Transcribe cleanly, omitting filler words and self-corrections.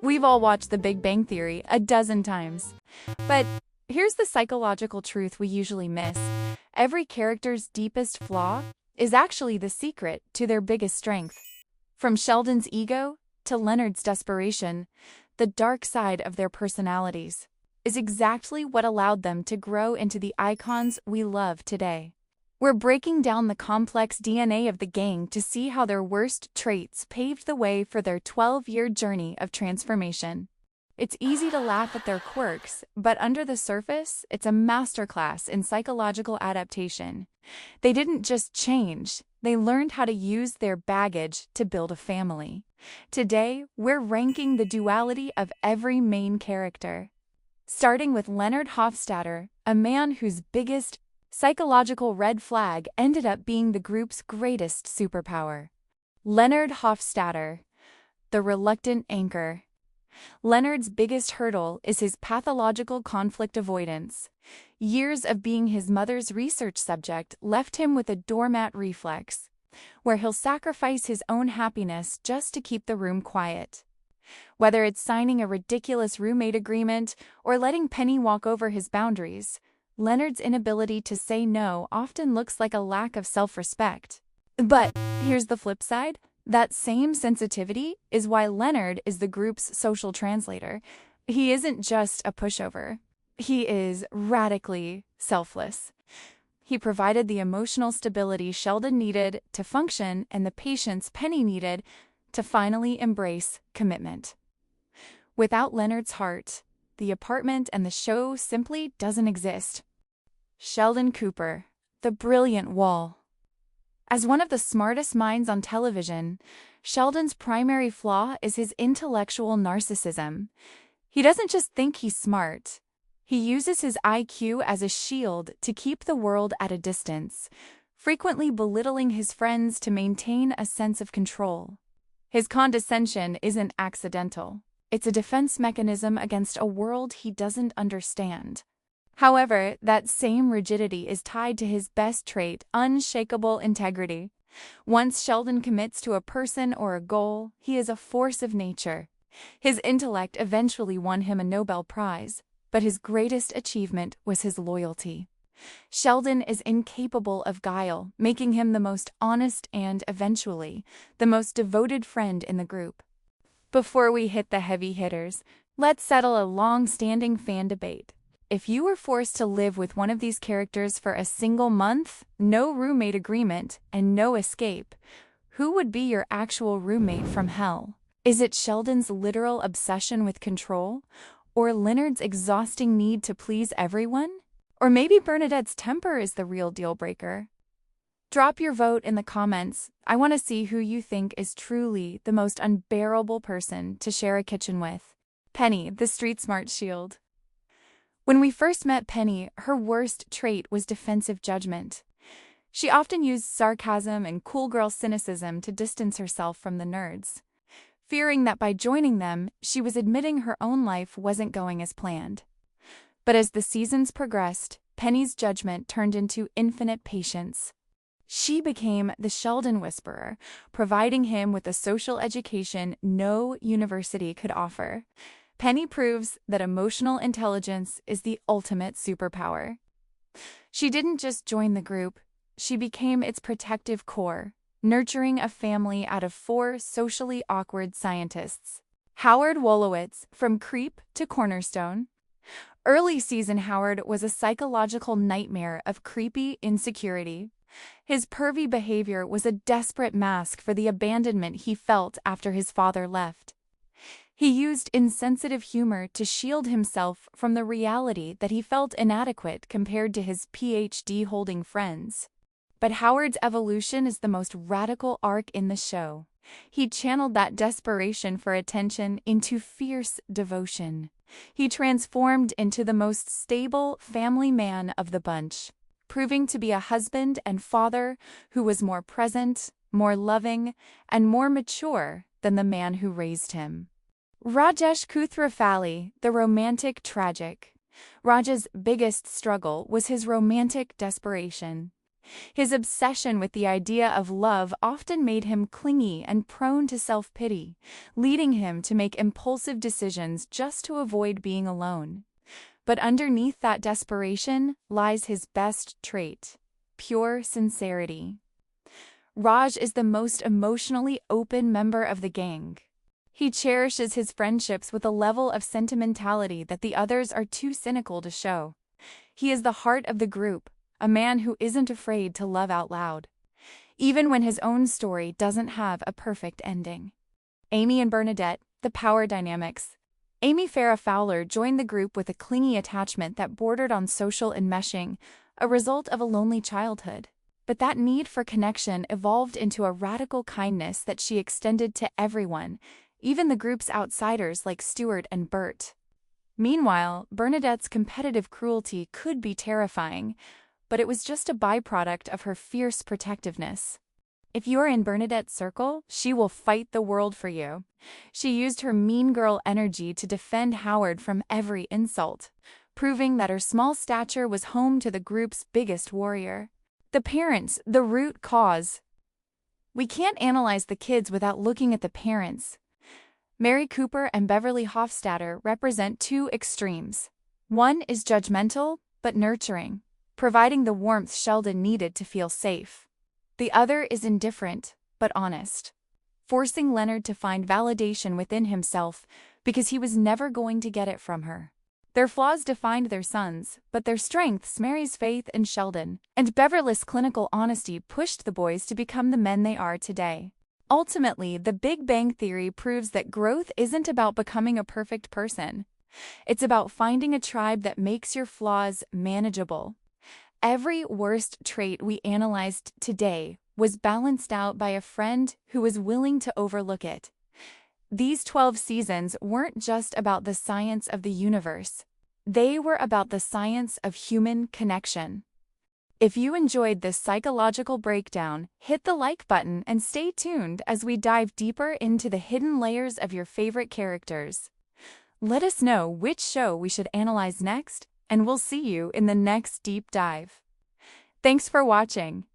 We've all watched The Big Bang Theory a dozen times. But here's the psychological truth we usually miss. Every character's deepest flaw is actually the secret to their biggest strength. From Sheldon's ego to Leonard's desperation, the dark side of their personalities is exactly what allowed them to grow into the icons we love today. We're breaking down the complex DNA of the gang to see how their worst traits paved the way for their 12-year journey of transformation. It's easy to laugh at their quirks, but under the surface, it's a masterclass in psychological adaptation. They didn't just change, they learned how to use their baggage to build a family. Today, we're ranking the duality of every main character. Starting with Leonard Hofstadter, a man whose biggest psychological red flag ended up being the group's greatest superpower. Leonard Hofstadter, the reluctant anchor. Leonard's biggest hurdle is his pathological conflict avoidance. Years of being his mother's research subject left him with a doormat reflex, where he'll sacrifice his own happiness just to keep the room quiet. Whether it's signing a ridiculous roommate agreement or letting Penny walk over his boundaries, Leonard's inability to say no often looks like a lack of self-respect. But here's the flip side. That same sensitivity is why Leonard is the group's social translator. He isn't just a pushover. He is radically selfless. He provided the emotional stability Sheldon needed to function and the patience Penny needed to finally embrace commitment. Without Leonard's heart, the apartment and the show simply doesn't exist. Sheldon Cooper, the brilliant wall. As one of the smartest minds on television, Sheldon's primary flaw is his intellectual narcissism. He doesn't just think he's smart. He uses his IQ as a shield to keep the world at a distance, frequently belittling his friends to maintain a sense of control. His condescension isn't accidental. It's a defense mechanism against a world he doesn't understand. However, that same rigidity is tied to his best trait, unshakable integrity. Once Sheldon commits to a person or a goal, he is a force of nature. His intellect eventually won him a Nobel Prize, but his greatest achievement was his loyalty. Sheldon is incapable of guile, making him the most honest and, eventually, the most devoted friend in the group. Before we hit the heavy hitters, let's settle a long-standing fan debate. If you were forced to live with one of these characters for a single month, no roommate agreement, and no escape, who would be your actual roommate from hell? Is it Sheldon's literal obsession with control? Or Leonard's exhausting need to please everyone? Or maybe Bernadette's temper is the real deal breaker? Drop your vote in the comments. I want to see who you think is truly the most unbearable person to share a kitchen with. Penny, the street-smart shield. When we first met Penny, her worst trait was defensive judgment. She often used sarcasm and cool girl cynicism to distance herself from the nerds, fearing that by joining them, she was admitting her own life wasn't going as planned. But as the seasons progressed, Penny's judgment turned into infinite patience. She became the Sheldon Whisperer, providing him with a social education no university could offer. Penny proves that emotional intelligence is the ultimate superpower. She didn't just join the group, she became its protective core, nurturing a family out of 4 socially awkward scientists. Howard Wolowitz, from Creep to Cornerstone. Early season Howard was a psychological nightmare of creepy insecurity. His pervy behavior was a desperate mask for the abandonment he felt after his father left. He used insensitive humor to shield himself from the reality that he felt inadequate compared to his PhD-holding friends. But Howard's evolution is the most radical arc in the show. He channeled that desperation for attention into fierce devotion. He transformed into the most stable family man of the bunch, proving to be a husband and father who was more present, more loving, and more mature than the man who raised him. Rajesh Kuthrapali, the romantic tragic. Raj's biggest struggle was his romantic desperation. His obsession with the idea of love often made him clingy and prone to self-pity, leading him to make impulsive decisions just to avoid being alone. But underneath that desperation lies his best trait: pure sincerity. Raj is the most emotionally open member of the gang. He cherishes his friendships with a level of sentimentality that the others are too cynical to show. He is the heart of the group, a man who isn't afraid to love out loud, even when his own story doesn't have a perfect ending. Amy and Bernadette, the power dynamics. Amy Farrah Fowler joined the group with a clingy attachment that bordered on social enmeshing, a result of a lonely childhood. But that need for connection evolved into a radical kindness that she extended to everyone, even the group's outsiders like Stuart and Bert. Meanwhile, Bernadette's competitive cruelty could be terrifying, but it was just a byproduct of her fierce protectiveness. If you're in Bernadette's circle, she will fight the world for you. She used her mean girl energy to defend Howard from every insult, proving that her small stature was home to the group's biggest warrior. The parents, the root cause. We can't analyze the kids without looking at the parents. Mary Cooper and Beverly Hofstadter represent two extremes. One is judgmental, but nurturing, providing the warmth Sheldon needed to feel safe. The other is indifferent, but honest, forcing Leonard to find validation within himself because he was never going to get it from her. Their flaws defined their sons, but their strengths Mary's faith in Sheldon, and Beverly's clinical honesty pushed the boys to become the men they are today. Ultimately, The Big Bang Theory proves that growth isn't about becoming a perfect person. It's about finding a tribe that makes your flaws manageable. Every worst trait we analyzed today was balanced out by a friend who was willing to overlook it. These 12 seasons weren't just about the science of the universe. They were about the science of human connection. If you enjoyed this psychological breakdown, hit the like button and stay tuned as we dive deeper into the hidden layers of your favorite characters. Let us know which show we should analyze next, and we'll see you in the next deep dive. Thanks for watching.